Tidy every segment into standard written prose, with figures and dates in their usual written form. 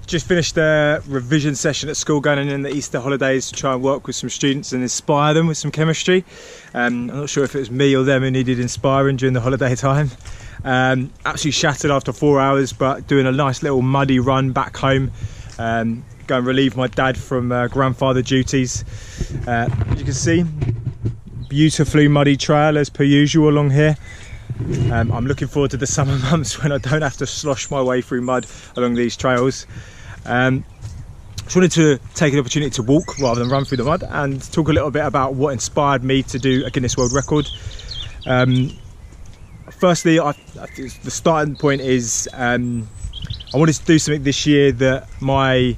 just finished a revision session at school going in the Easter holidays to try and work with some students and inspire them with some chemistry. I'm not sure if it was me or them who needed inspiring during the holiday time. Absolutely shattered after 4 hours, but doing a nice little muddy run back home. Go and relieve my dad from grandfather duties. As you can see, beautifully muddy trail as per usual along here. I'm looking forward to the summer months when I don't have to slosh my way through mud along these trails. Just wanted to take an opportunity to walk rather than run through the mud and talk a little bit about what inspired me to do a Guinness World Record. Firstly, the starting point is I wanted to do something this year that my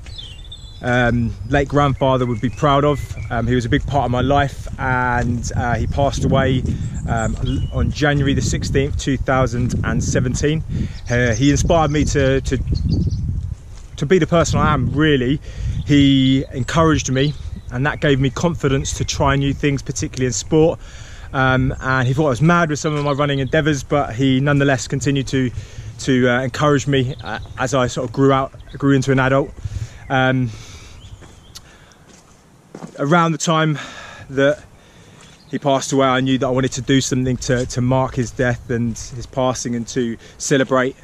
late grandfather would be proud of. He was a big part of my life, and he passed away on January the 16th 2017. He inspired me to be the person I am, really. He encouraged me, and that gave me confidence to try new things, particularly in sport. And he thought I was mad with some of my running endeavours, but he nonetheless continued to encourage me as I sort of grew into an adult. Around the time that he passed away, I knew that I wanted to do something to mark his death and his passing, and to celebrate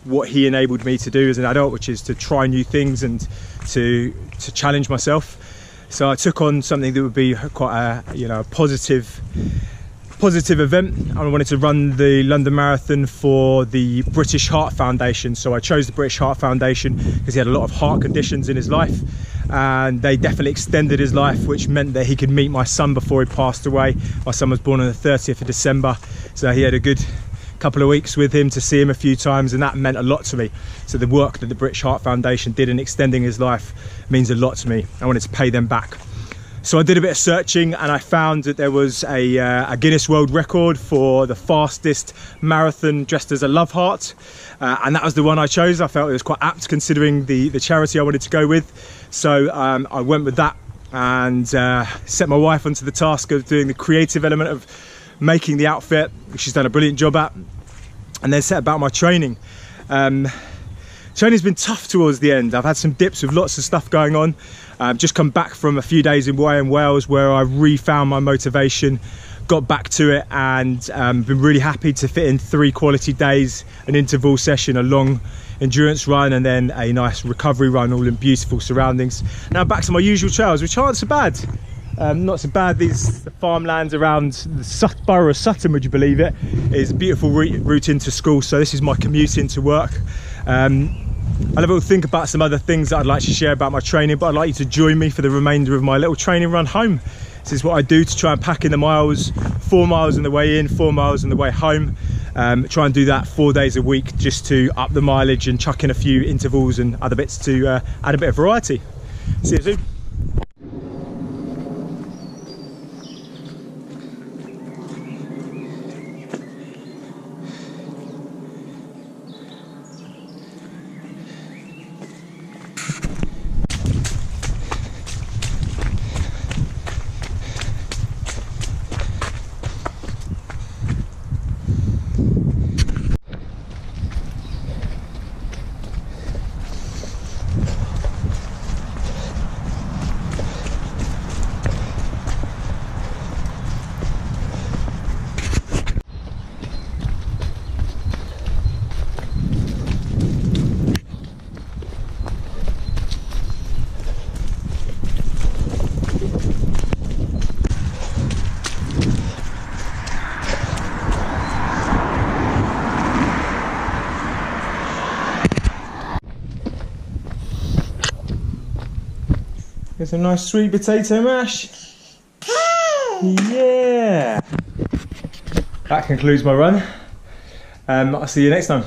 what he enabled me to do as an adult, which is to try new things and to challenge myself. So I took on something that would be quite a positive event. I wanted to run the London Marathon for the British Heart Foundation. So I chose the British Heart Foundation because he had a lot of heart conditions in his life, and they definitely extended his life, which meant that he could meet my son before he passed away. My son was born on the 30th of December, so he had a good couple of weeks with him to see him a few times, and that meant a lot to me. So the work that the British Heart Foundation did in extending his life means a lot to me. I wanted to pay them back. So I did a bit of searching, and I found that there was a Guinness World Record for the fastest marathon dressed as a love heart, and that was the one I chose. I felt it was quite apt considering the charity I wanted to go with. So I went with that and set my wife onto the task of doing the creative element of making the outfit, which she's done a brilliant job at, and then set about my training. Training's been tough towards the end. I've had some dips with lots of stuff going on. Just come back from a few days away in Wales where I refound my motivation, got back to it, and been really happy to fit in 3 quality days, an interval session, a long endurance run, and then a nice recovery run, all in beautiful surroundings. Now back to my usual trails, which aren't so bad. Not so bad. The farmlands around the borough of Sutton, would you believe it, is a beautiful route into school. So this is my commute into work. I'll have a think about some other things that I'd like to share about my training, but I'd like you to join me for the remainder of my little training run home. This is what I do to try and pack in the miles: 4 miles on the way in, 4 miles on the way home. Try and do that 4 days a week, just to up the mileage and chuck in a few intervals and other bits to add a bit of variety. See you soon. Get some nice sweet potato mash. Yeah. That concludes my run. I'll see you next time.